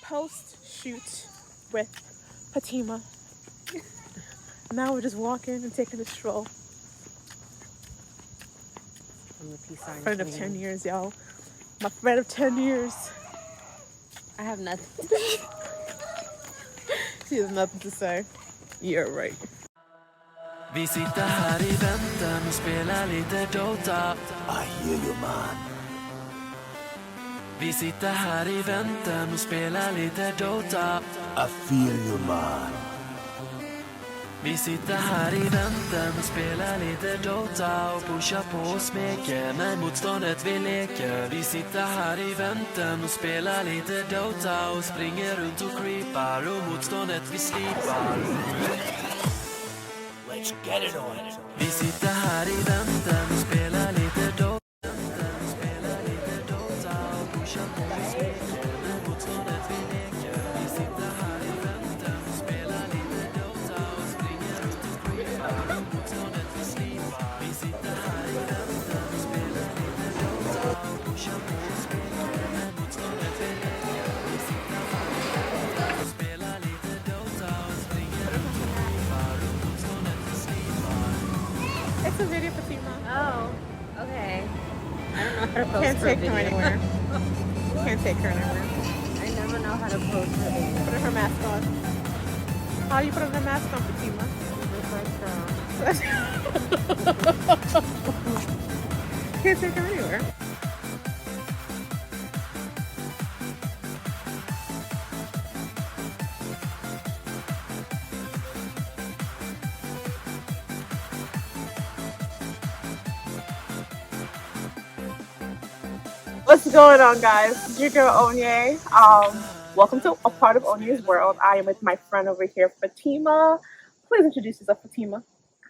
post-shoot with Fatima. Now we're just walking and taking a stroll. I'm the peace sign. Friend of 10 years, y'all. My friend of 10 years. I have nothing. She has nothing to say. You're right. Vi sitter här i väntan och spelar lite Dota. I hear you man. Vi sitter här i väntan och spelar lite Dota. I feel you man. Vi sitter här i väntan och spelar lite Dota och pushar på och smeker med motståndet vi leker. Vi sitter här i väntan och spelar lite Dota och springer runt och creepar och motståndet vi slipar. Let's get it on. Vi sitter här i väntan och spelar lite Dota. Spelar lite Dota och pushar på och smeker med motståndet vi leker. Vi sitter här i väntan och spelar lite Dota och springer runt och creepar och motståndet vi slipar. Vi sitter här i väntan och spelar lite Dota och pushar på och smeker med motståndet vi leker. Vi sitter här i väntan och spelar lite Dota och springer runt och creepar och motståndet vi slipar. It's a video, Fatima. Oh, okay. I don't know how to post Can't for take a her video. anywhere. Can't take her anywhere. I never know how to post for a video. Put her mask on. How do you put her mask on, Fatima? Can't take her anywhere. What's going on, guys? It's your girl Onye. Welcome to a part of Onye'sWorld. I am with my friend over here, Fatima. Please introduce yourself, Fatima.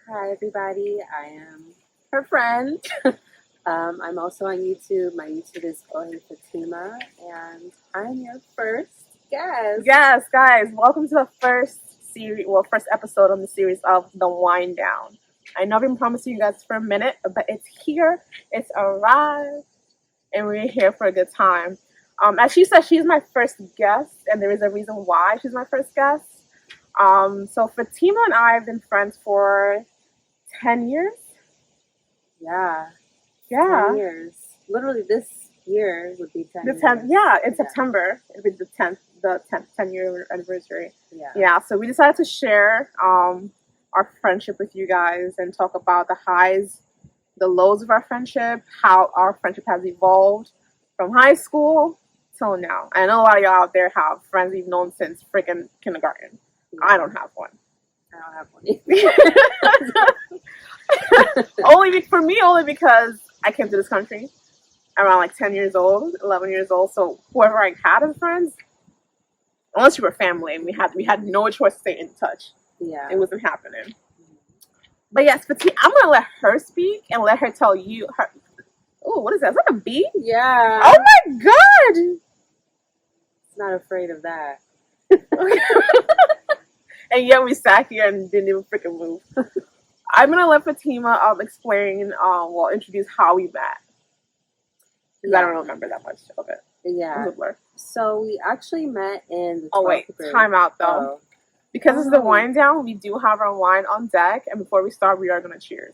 Hi, everybody. I am her friend. I'm also on YouTube. My YouTube is Onye Fatima, and I'm your first guest. Yes, guys, welcome to the first episode on the series of The Wind Down. I know I've been promising you guys for a minute, but it's here. It's arrived. And we're here for a good time. As she said, she's my first guest, and there is a reason why she's my first guest. So Fatima and I have been friends for 10 years. Yeah. 10 Yeah. years. Literally, this year would be 10 years. In September. It'll be the 10-year anniversary. Yeah. Yeah, so we decided to share our friendship with you guys and talk about the highs, the lows of our friendship, how our friendship has evolved from high school till now. I know a lot of y'all out there have friends we've known since freaking kindergarten. Yeah. I don't have one. I don't have one either. only because I came to this country around like 10 years old, 11 years old. So whoever I had as friends, unless you were family, and we had no choice to stay in touch. Yeah. It wasn't happening. But yes, Fatima, I'm gonna let her speak and let her tell you her. Oh, what is that? Is that a bee? Yeah. Oh my god! It's not afraid of that. And yet we sat here and didn't even freaking move. I'm gonna let Fatima introduce how we met. Because I don't remember that much of it. Yeah. It was a blur. So we actually met in the 12th Oh wait, grade. time out though. Oh. Because this is the wind down, we do have our wine on deck, and before we start, we are gonna cheers.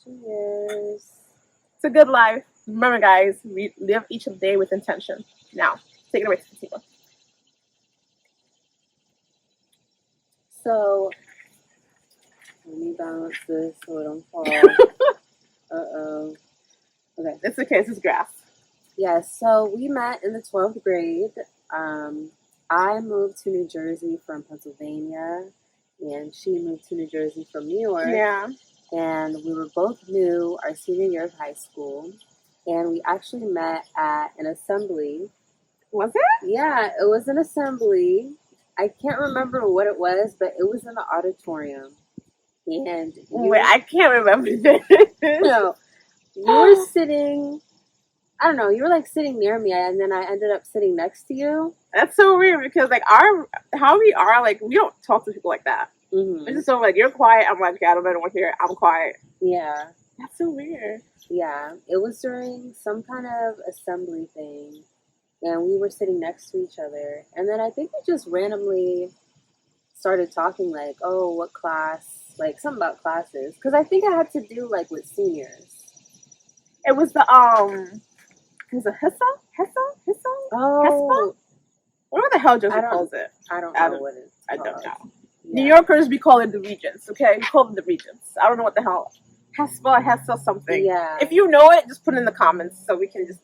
Cheers. It's a good life. Remember, guys, we live each day with intention. Now, take it away, Fatima. So, let me balance this so it don't fall. Uh-oh. Okay. It's okay, this is grass. Yes, so we met in the 12th grade. I moved to New Jersey from Pennsylvania, and she moved to New Jersey from New York. Yeah. And we were both new our senior year of high school, and we actually met at an assembly. Was it? Yeah, it was an assembly. I can't remember what it was, but it was in the auditorium. And Wait, I can't remember this. no, you were sitting, I don't know, you were like sitting near me, and then I ended up sitting next to you. That's so weird because like how we are, like we don't talk to people like that. Mm-hmm. It's just so like you're quiet, I'm like, okay, I don't know anyone here, I'm quiet. Yeah. That's so weird. Yeah. It was during some kind of assembly thing. and we were sitting next to each other. And then I think we just randomly started talking like, oh, what class? Like something about classes. Because I think I had to do like with seniors. It was the it was a Hissa? Oh, Whatever the hell I Joseph don't- calls it. I don't know what it's I called. don't know. Yeah. New Yorkers, we call it the Regents, okay? We call them the Regents. I don't know what the hell. Hessa something. Yeah. If you know it, just put it in the comments so we can just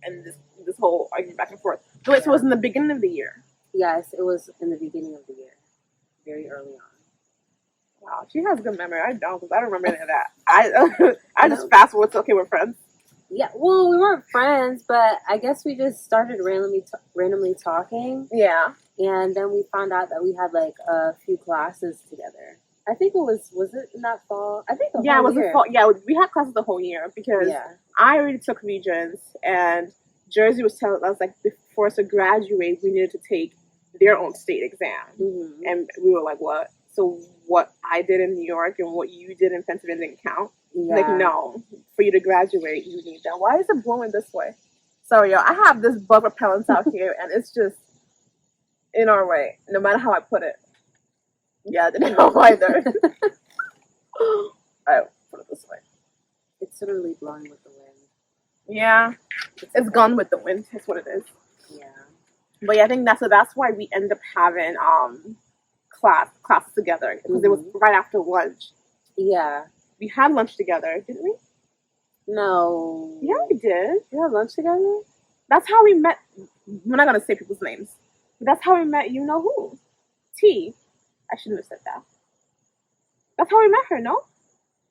end this whole argument back and forth. So wait, so it was in the beginning of the year. Yes, it was in the beginning of the year. Very early on. Wow, she has good memory. I don't, because I don't remember any of that. I just fast forward to, okay, we're friends. Yeah, well, we weren't friends, but I guess we just started randomly talking. Yeah. And then we found out that we had like a few classes together. I think it was it in that fall? I think the Yeah, it whole was year. the fall. Yeah, we had classes the whole year because I already took Regents, and Jersey was telling us, like, for us to graduate, we needed to take their own state exam. Mm-hmm. And we were like, what? So what I did in New York and what you did in Pennsylvania didn't count? Yeah. Like, no. For you to graduate, you need that. Why is it blowing this way? Sorry, y'all. I have this bug repellent out here, and it's just in our way, no matter how I put it. Yeah, I didn't know either. I put it this way. It's literally blowing with the wind. Yeah, it's gone with the wind. That's what it is. Yeah. But yeah, I think that's why we end up having classes together, because it was right after lunch. Yeah. We had lunch together, didn't we? No. Yeah, we did. We had lunch together? That's how we met. We're not gonna say people's names. But that's how we met. You know who? T. I shouldn't have said that. That's how we met her. No.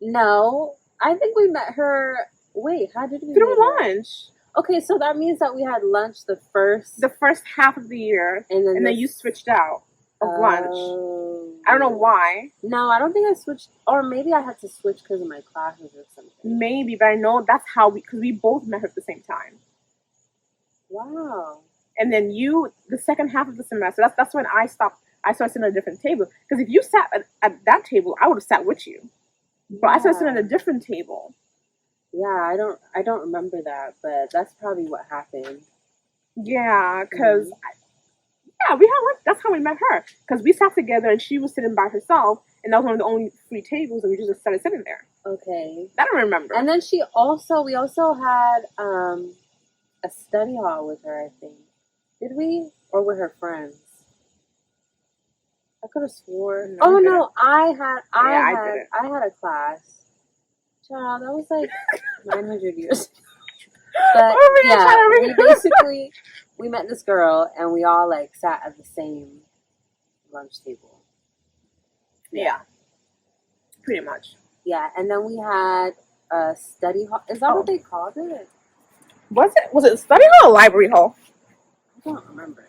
No. I think we met her. Wait, how did we? Through meet her? lunch. Okay, so that means that we had lunch the first half of the year, and then you switched out of lunch. I don't know why. No, I don't think I switched, or maybe I had to switch because of my classes or something. Maybe, but I know that's how because we both met her at the same time. Wow. And then the second half of the semester, that's when I stopped. I started sitting at a different table. Because if you sat at that table, I would have sat with you. But I started sitting at a different table. Yeah, I don't remember that, but that's probably what happened. Yeah, because we had lunch. That's how we met her. Because we sat together and she was sitting by herself, and that was one of the only free tables, and we just started sitting there. Okay. I don't remember. And then we also had a study hall with her, I think. Did we? Or with her friends? I could have sworn. No, No, I had didn't. a class. Child, that was like 900 years. But we met this girl and we all like sat at the same lunch table. Yeah. Pretty much. Yeah, and then we had a study hall. Is that what they called it? Was it study hall or library hall? I don't remember.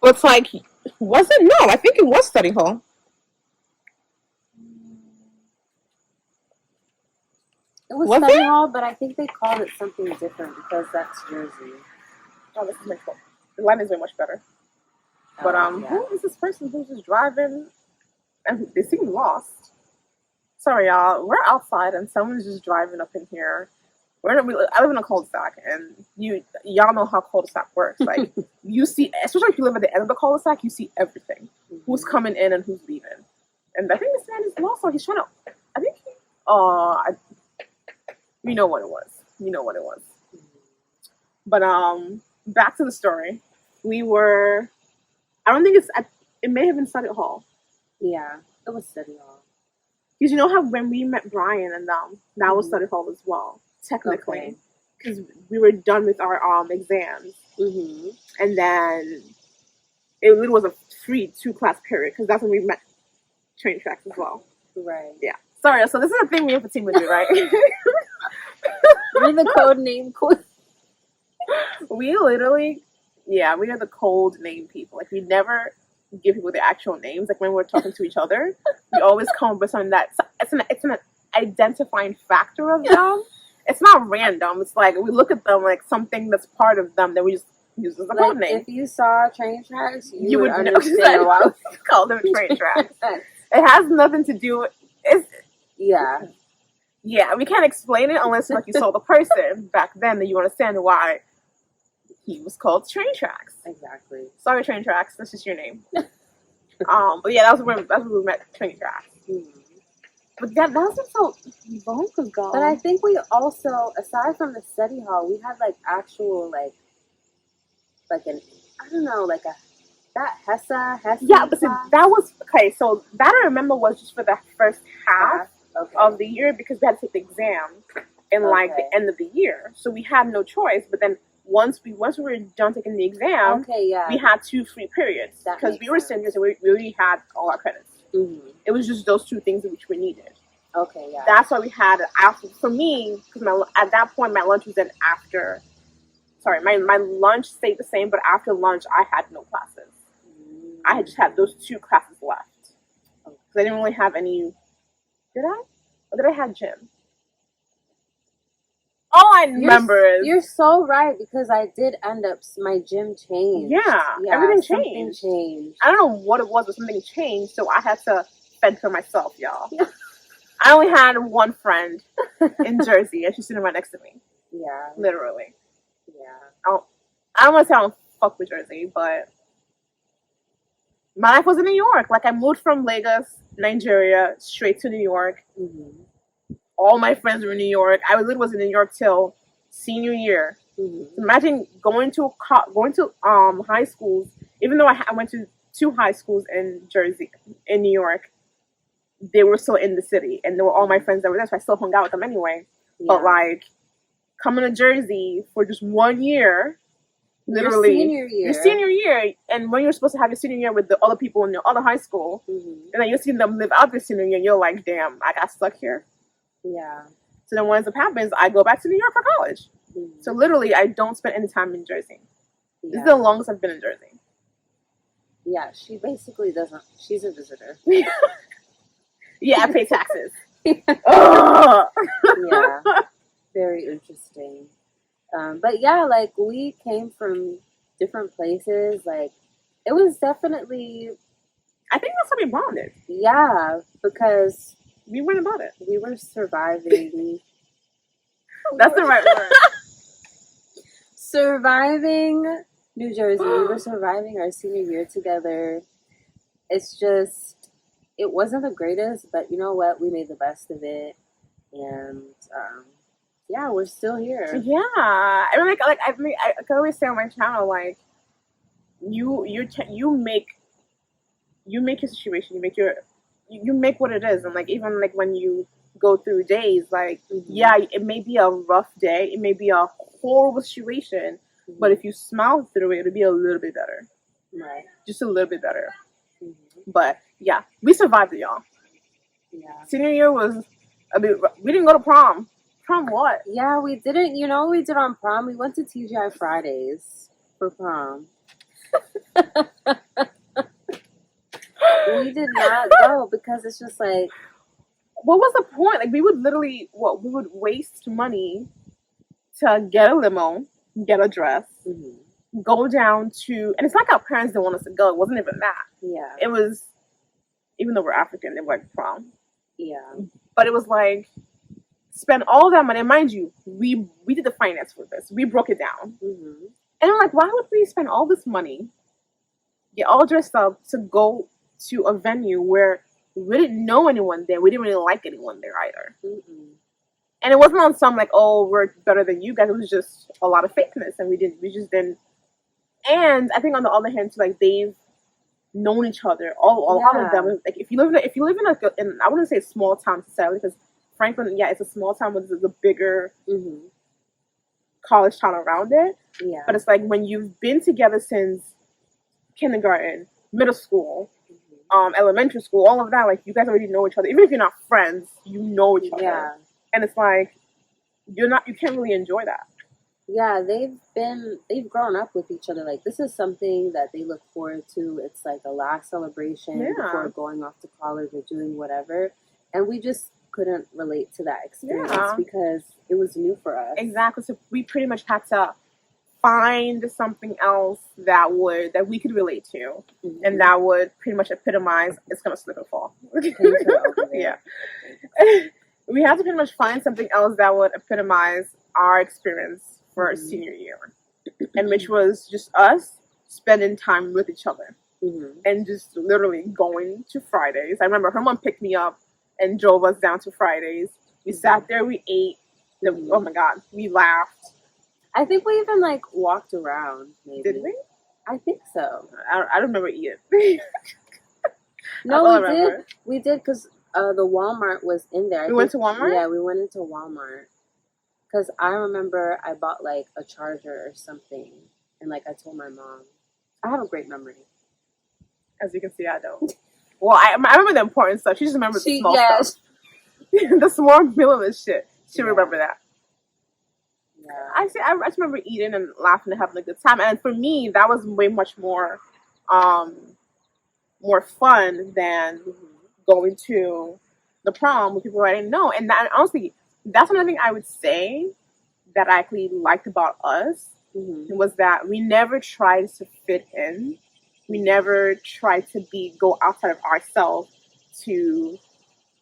It's like, was it? No, I think it was study hall. It was Was study it? hall, but I think they called it something different because that's Jersey. Oh, this is my fault. The line is way much better. But who is this person who's just driving? And they seem lost. Sorry, y'all. We're outside and someone's just driving up in here. I live in a cul-de-sac, and y'all know how cul-de-sac works. Like, you see, especially if you live at the end of the cul-de-sac, you see everything. Mm-hmm. Who's coming in and who's leaving. And I think this man is lost, or he's trying to. I think we know what it was. Mm-hmm. But back to the story. I don't think it may have been study hall. Yeah, it was study hall. Because you know how when we met Brian and that was study hall as well, technically. Because we were done with our exams. Mm-hmm. And then it was a free 2-class period, because that's when we met train tracks as well. Right. Yeah. Sorry, so this is a thing me and Fatima do, right? We're the code name queen. We literally, we are the cold name people. Like, we never give people their actual names. Like, when we're talking to each other, we always come up with something that it's an identifying factor of them. It's not random. It's like we look at them like something that's part of them that we just use as a code name. If you saw train tracks, you would know understand why we call them train tracks. It has nothing to do with Yeah, we can't explain it unless like you saw the person back then, that you understand why he was called Train Tracks. Exactly. Sorry, Train Tracks. That's just your name. But yeah, that's where we met, Train Tracks. Mm-hmm. But that wasn't so long ago. But I think we also, aside from the study hall, we had like actual like an, I don't know, like that Hessa. Yeah, but see, that was okay. So that I remember was just for the first half of the year because we had to take the exam in like the end of the year. So we had no choice. But then once we were done taking the exam, we had 2 free periods because we were seniors and we already had all our credits. Mm-hmm. It was just those 2 things which we needed. Okay, yeah. That's why we had after. For me, because at that point my lunch was then after. Sorry, my lunch stayed the same, but after lunch I had no classes. I had just had those 2 classes left because I didn't really have any. Did I? Or did I have gym? All I remember is you're so right because I did end up my gym changed. Yeah, everything changed. I don't know what it was, but something changed, so I had to fend for myself, y'all. I only had one friend in Jersey, and she's sitting right next to me. Yeah, literally. Yeah. I don't want to say I don't fuck with Jersey, but my life was in New York. Like I moved from Lagos, Nigeria, straight to New York. Mm-hmm. All my friends were in New York. I literally was in New York till senior year. Mm-hmm. Imagine going to high schools. Even though I went to 2 high schools in New York, they were still in the city, and they were all my friends that were there. So I still hung out with them anyway. Yeah. But like coming to Jersey for just 1 year, literally your senior year, and when you're supposed to have your senior year with the other people in your other high school, and then you're seeing them live out their senior year, you're like, damn, I got stuck here. Yeah. So then what ends up happens, I go back to New York for college. Mm-hmm. So literally, I don't spend any time in Jersey. Yeah. This is the longest I've been in Jersey. Yeah, she basically doesn't. She's a visitor. Yeah, I pay taxes. Yeah, very interesting. But yeah, like we came from different places. Like it was definitely. I think that's how we bonded. Yeah, because we went about it. We were surviving. That's the right word. Surviving New Jersey. We were surviving our senior year together. It's just, it wasn't the greatest, but you know what? We made the best of it, and yeah, we're still here. Yeah, I mean, I can always say on my channel, like you make your situation, you make what it is, and like even like when you go through days, like yeah, it may be a rough day, it may be a horrible situation, but if you smile through it, it'll be a little bit better, right? Just a little bit better. But yeah, we survived it, y'all. Yeah, senior year was a bit. We didn't go to prom. Prom what? Yeah, we didn't. You know what we did on prom? We went to TGI Fridays for prom. We did not go because it's just like, what was the point? Like we would literally, we would waste money to get a limo, get a dress, go down to, and it's like our parents didn't want us to go. It wasn't even that. Yeah. It was, even though we're African, they were like prom. Yeah. But it was like, spend all that money. And mind you, we did the finance for this. We broke it down. And I'm like, why would we spend all this money, get all dressed up to go to a venue where we didn't know anyone there. We didn't really like anyone there either. And it wasn't on some like, oh, we're better than you guys. It was just a lot of fakeness, and we just didn't. And I think on the other hand, too, like they've known each other. A lot of them. Like if you live in I wouldn't say a small town necessarily, because Franklin, yeah, it's a small town, but there's a bigger college town around it. Yeah. But it's like when you've been together since kindergarten, middle school, elementary school, all of that, like you guys already know each other. Even if you're not friends, you know each other. Yeah. And it's like you can't really enjoy that. Yeah, they've grown up with each other. Like this is something that they look forward to. It's like a last celebration before going off to college or doing whatever. And we just couldn't relate to that experience because it was new for us. Exactly. So we pretty much had to find something else that we could relate to, and that would pretty much epitomize. It's gonna slip and fall. Yeah. We had to pretty much find something else that would epitomize our experience for senior year. and which was just us spending time with each other. Mm-hmm. And just literally going to Fridays. I remember her mom picked me up and drove us down to Fridays. We sat there, we ate. Oh my god, we laughed. I think we even like walked around. Maybe. Did we? I think so. I don't remember eating. No, we did. We did because the Walmart was in there. We went to Walmart? Yeah, we went into Walmart. Because I remember I bought like a charger or something. And like I told my mom. I have a great memory. As you can see, I don't. Well, I remember the important stuff. She just remembers the small stuff. The small meaningless shit. She remember that. Yeah. I just remember eating and laughing and having a good time. And for me, that was way much more fun than going to the prom with people I didn't know. And that, honestly, that's another thing I would say that I actually liked about us was that we never tried to fit in. We never tried to go outside of ourselves to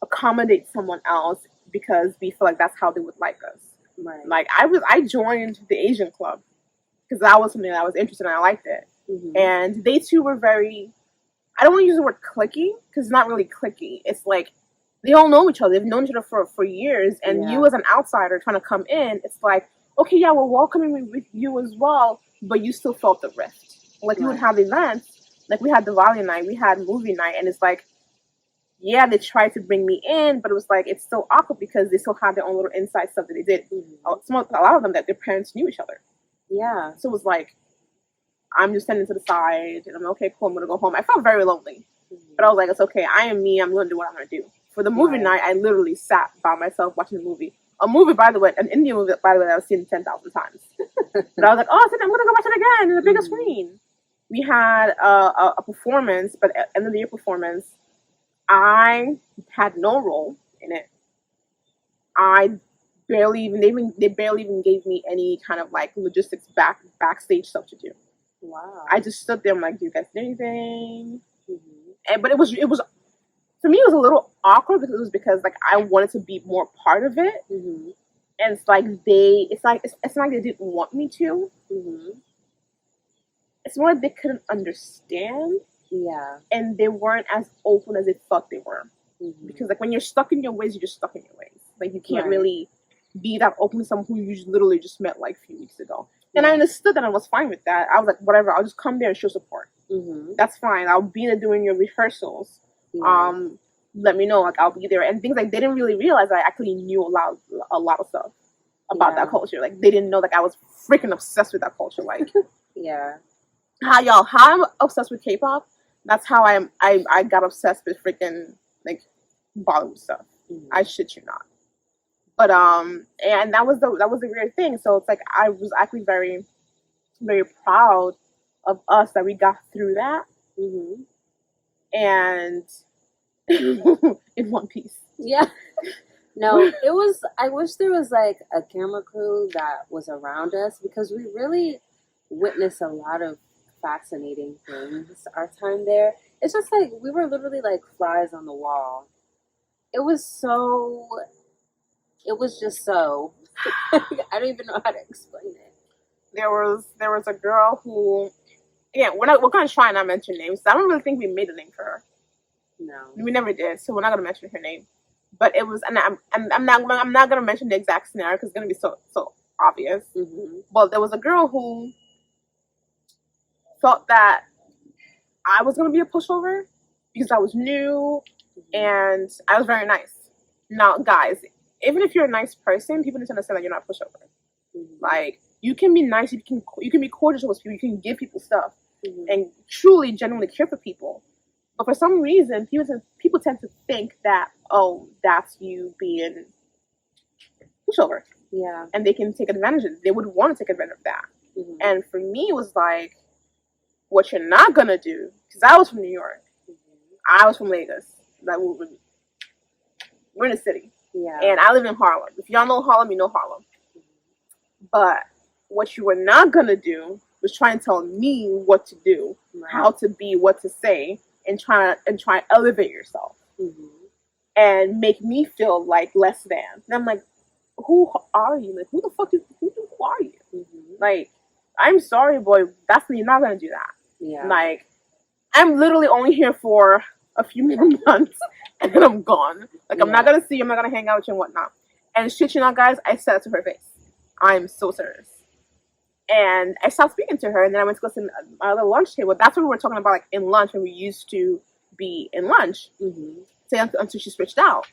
accommodate someone else because we feel like that's how they would like us. Right. Like I joined the Asian club because that was something that I was interested in. I liked it, and they too were very. I don't want to use the word cliquey because it's not really cliquey. It's like they all know each other. They've known each other for years, and you as an outsider trying to come in, it's like, okay, yeah, we're welcoming with you as well, but you still felt the rift. Like we would have events, like we had Diwali night, we had movie night, and it's like, yeah, they tried to bring me in, but it was like it's still awkward because they still have their own little inside stuff that they did. A lot of them that their parents knew each other. Yeah. So it was like, I'm just standing to the side, and I'm like, okay, cool, I'm gonna go home. I felt very lonely, but I was like, it's okay, I am me. I'm gonna do what I'm gonna do. For the movie night, I literally sat by myself watching the movie. A movie, by the way, an Indian movie, by the way, that I've seen 10,000 times. But I was like, oh, I'm gonna go watch it again in the bigger screen. We had a performance, but at the end of the year performance, I had no role in it. They barely even gave me any kind of like logistics backstage stuff to do. Wow. I just stood there. I'm like, do you guys do anything? But it was for me, it was a little awkward because like I wanted to be more part of it, and it's like it's not like they didn't want me to. It's more like they couldn't understand. Yeah. And they weren't as open as they thought they were. Because like when you're stuck in your ways, you're just stuck in your ways. Like you can't really be that open to someone who you literally just met like a few weeks ago. And I understood that I was fine with that. I was like, whatever, I'll just come there and show support. That's fine. I'll be there doing your rehearsals. Let me know, like I'll be there. And things like they didn't really realize I actually knew a lot of stuff about that culture. Like they didn't know like I was freaking obsessed with that culture. Like how I'm obsessed with K-pop. That's how I got obsessed with freaking like Bollywood stuff. I shit you not. But and that was the weird thing. So it's like I was actually very, very proud of us that we got through that. And in one piece. Yeah. No, it was. I wish there was like a camera crew that was around us because we really witnessed a lot of fascinating things our time there. It's just like we were literally like flies on the wall. It was just so I don't even know how to explain it. There was a girl who, yeah, we're gonna try not mention names. I don't really think we made a name for her. No, we never did, so we're not gonna mention her name. But it was, and I'm not gonna mention the exact scenario because it's gonna be so obvious. But there was a girl who felt that I was gonna be a pushover because I was new and I was very nice. Now, guys, even if you're a nice person, people need to understand that you're not a pushover. Like you can be nice, you can be cordial with people, you can give people stuff, and truly, genuinely care for people. But for some reason, people tend to think that, oh, that's you being pushover. Yeah. And they can take advantage of it. They would want to take advantage of that. And for me, it was like, what you're not going to do, because I was from New York. I was from Lagos. Like, we're in the city. Yeah. And I live in Harlem. If y'all know Harlem, you know Harlem. But what you were not going to do was try and tell me what to do, how to be, what to say, and try and elevate yourself and make me feel like less than. And I'm like, who are you? Like, who are you? Like, I'm sorry, boy. You're not gonna do that. Yeah. Like, I'm literally only here for a few more months, and then I'm gone. Like, I'm not gonna see you. I'm not gonna hang out with you and whatnot. And shit, you know, guys, I said it to her face. I'm so serious. And I stopped speaking to her, and then I went to go sit at my other lunch table. That's what we were talking about, like, in lunch, when we used to be in lunch. Mm-hmm. So, until she switched out.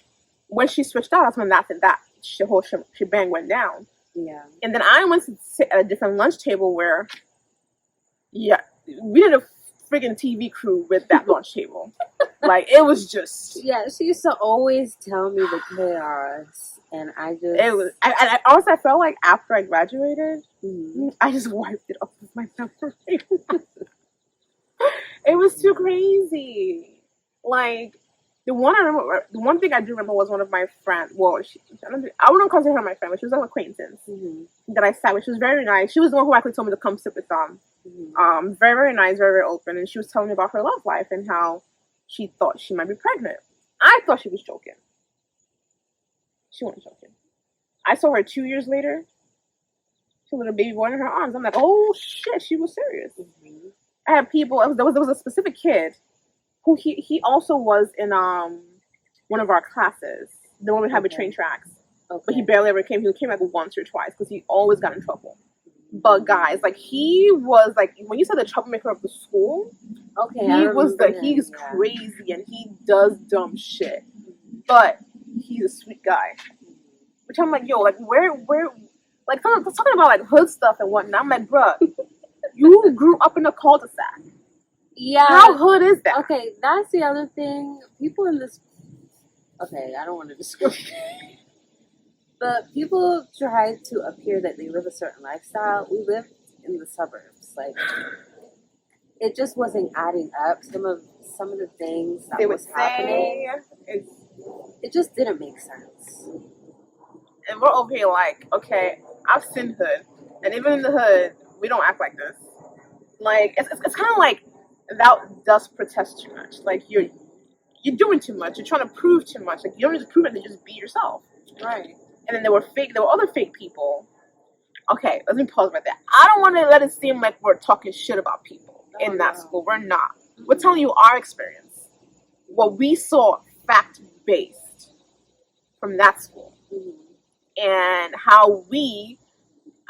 When she switched out, that's when that whole shebang went down. Yeah. And then I went to sit at a different lunch table where, yeah, we did a freaking TV crew with that lunch table. Like, it was just... Yeah, she used to always tell me the chaos, and I just... It was... I honestly, I felt like after I graduated, mm-hmm. I just wiped it off with my memory. It was too crazy. Like, the one thing I do remember was one of my friends. Well, I wouldn't consider her my friend, but she was an acquaintance that I sat with. She was very nice. She was the one who actually told me to come sit with them. Very, very nice, very, very open. And she was telling me about her love life and how she thought she might be pregnant. I thought she was joking. She wasn't joking. I saw her 2 years later. She had a baby boy in her arms. I'm like, oh shit, she was serious. I had people. There was a specific kid who he also was in one of our classes, the one we had with train tracks. Okay. But he barely ever came. He came like once or twice because he always got in trouble. But guys, like, he was like, when you said the troublemaker of the school, he's crazy and he does dumb shit. But he's a sweet guy. Which I'm like, yo, like, where like, talking about like hood stuff and whatnot. I'm like, bruh, you grew up in a cul-de-sac. Yeah. How hood is that? Okay, that's the other thing. People in this... Okay, I don't want to discriminate. But people try to appear that they live a certain lifestyle. We lived in the suburbs. Like, it just wasn't adding up. Some of the things that was happening, it just didn't make sense. And we're over here like, okay, I've seen hood. And even in the hood, we don't act like this. Like, it's kind of like, thou dost protest too much. Like, you're doing too much. You're trying to prove too much. Like, you don't just prove it, you just be yourself. Right. And then there were other fake people. Okay, let me pause right there. I don't want to let it seem like we're talking shit about people in that school. We're not. We're telling you our experience. What we saw, fact-based, from that school. And how we,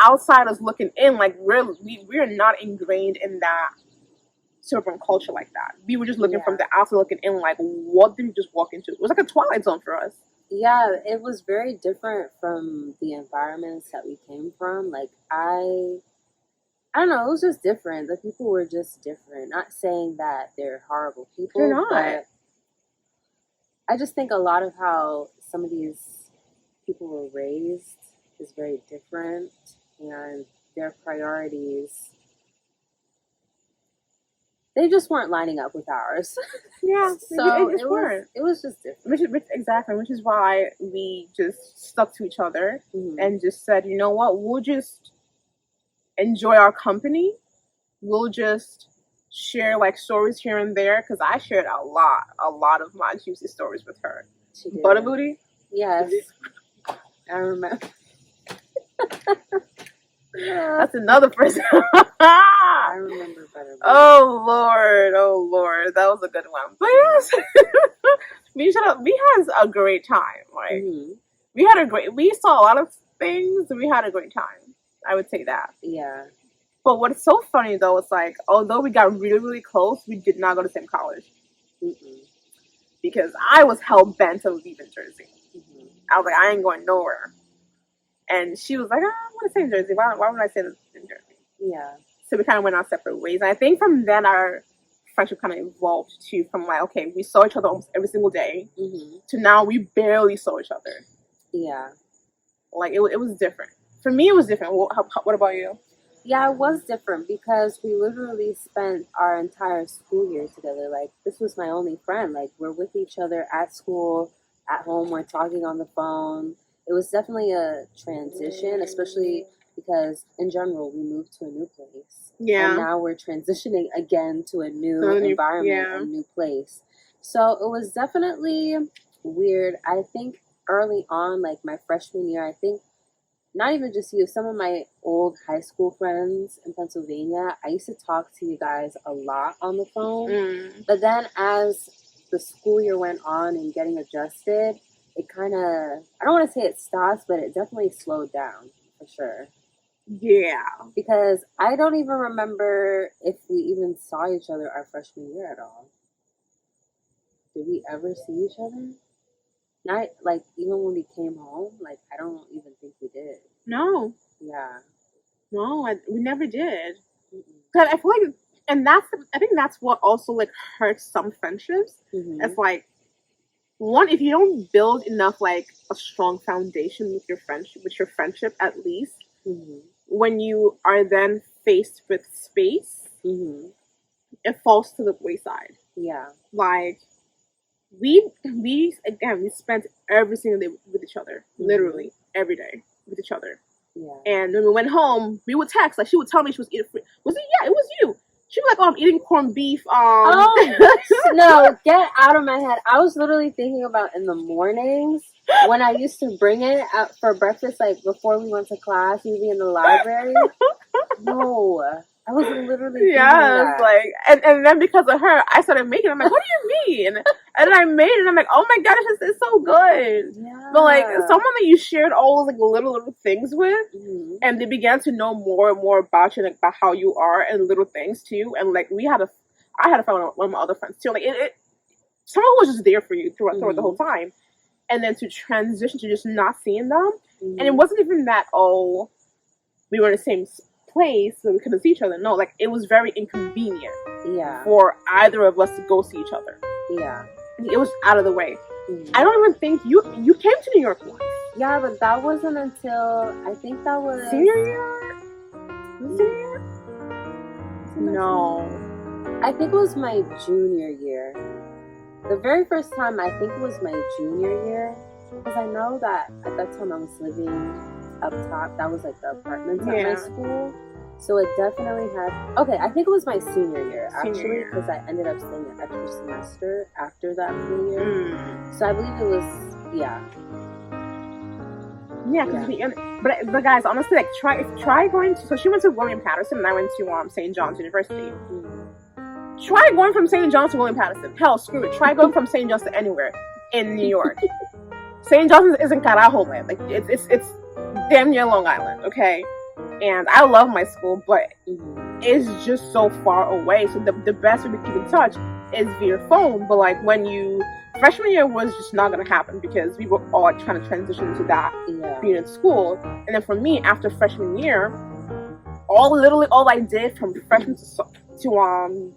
outsiders looking in, like, we're not ingrained in that suburban culture like that. We were just looking from the outside looking in, like, what did we just walk into? It was like a Twilight Zone for us. Yeah, it was very different from the environments that we came from. Like, I don't know, it was just different. The people were just different. Not saying that they're horrible people. They're not. But I just think a lot of how some of these people were raised is very different, and their priorities, they just weren't lining up with ours. Yeah, so it was just different. Exactly, which is why we just stuck to each other and just said, you know what, we'll just enjoy our company. We'll just share, like, stories here and there, because I shared a lot of my juicy stories with her. Butter Booty? Yes. I remember. That's another person. I remember Butter Booty. Oh Lord, that was a good one. But yes, we had a great time. Like, we saw a lot of things. We had a great time. I would say that. Yeah. But what's so funny though is, like, although we got really, really close, we did not go to the same college. Because I was hell bent on leaving Jersey. I was like, I ain't going nowhere. And she was like, I want to stay in Jersey. Why would I stay in Jersey? Yeah. So we kind of went our separate ways. And I think from then our friendship kind of evolved too, from like, okay, we saw each other almost every single day to now we barely saw each other. Yeah. Like, it was different. For me, it was different. What about you? Yeah, it was different because we literally spent our entire school year together. Like, this was my only friend. Like, we're with each other at school, at home, we're talking on the phone. It was definitely a transition, especially because in general we moved to a new place. Yeah. And now we're transitioning again to a new environment, a new place. So it was definitely weird. I think early on, like my freshman year, I think not even just you, some of my old high school friends in Pennsylvania, I used to talk to you guys a lot on the phone. But then as the school year went on and getting adjusted, it kind of, I don't want to say it stops, but it definitely slowed down for sure. Yeah. Because I don't even remember if we even saw each other our freshman year at all. Did we ever see each other? Not, like, even when we came home, like, I don't even think we did. No. Yeah. No, we never did. Because I feel like, and I think that's what also, like, hurts some friendships. It's like, one, if you don't build enough, like, a strong foundation with your friendship at least, when you are then faced with space, it falls to the wayside. Yeah. Like, we spent every single day with each other, literally every day with each other. Yeah. And when we went home, we would text. Like, she would tell me she was eating. Was it? Yeah, it was you. She was like, "Oh, I'm eating corned beef." Oh no! Get out of my head. I was literally thinking about in the mornings when I used to bring it out for breakfast, like before we went to class, usually in the library. No. I was literally thinking that. Like, and then because of her, I started making it. I'm like, what do you mean? And I made it, and I'm like, oh my god, it's so good. Yeah. But, like, someone that you shared all those, like, little things with, and they began to know more and more about you, like, about how you are, and little things, too. And, like, I had a friend with one of my other friends, too. Like, someone who was just there for you throughout the whole time. And then to transition to just not seeing them. And it wasn't even that, oh, we were in the same place so we couldn't see each other. No, like, it was very inconvenient for either of us to go see each other. Yeah. It was out of the way. I don't even think you came to New York once. Yeah, but that wasn't until, I think that was senior year? Senior year? No. I think it was my junior year. The very first time, I think it was my junior year, because I know that at that time I was living up top. That was like the apartments at my school. So it definitely had... Okay, I think it was my senior year, actually, because I ended up staying an extra semester after that full year. So I believe it was... Yeah. But guys, honestly, like, try going to... So she went to William Patterson, and I went to St. John's University. Try going from St. John's to William Patterson. Hell, screw it. Try going from St. John's to anywhere in New York. St. John's isn't Carajo land. Like, it's damn near Long Island, okay? And I love my school, but it's just so far away. So the best way to keep in touch is via phone. But, like, freshman year was just not going to happen because we were all trying to transition into that being in school. And then for me, after freshman year, all I did from freshman to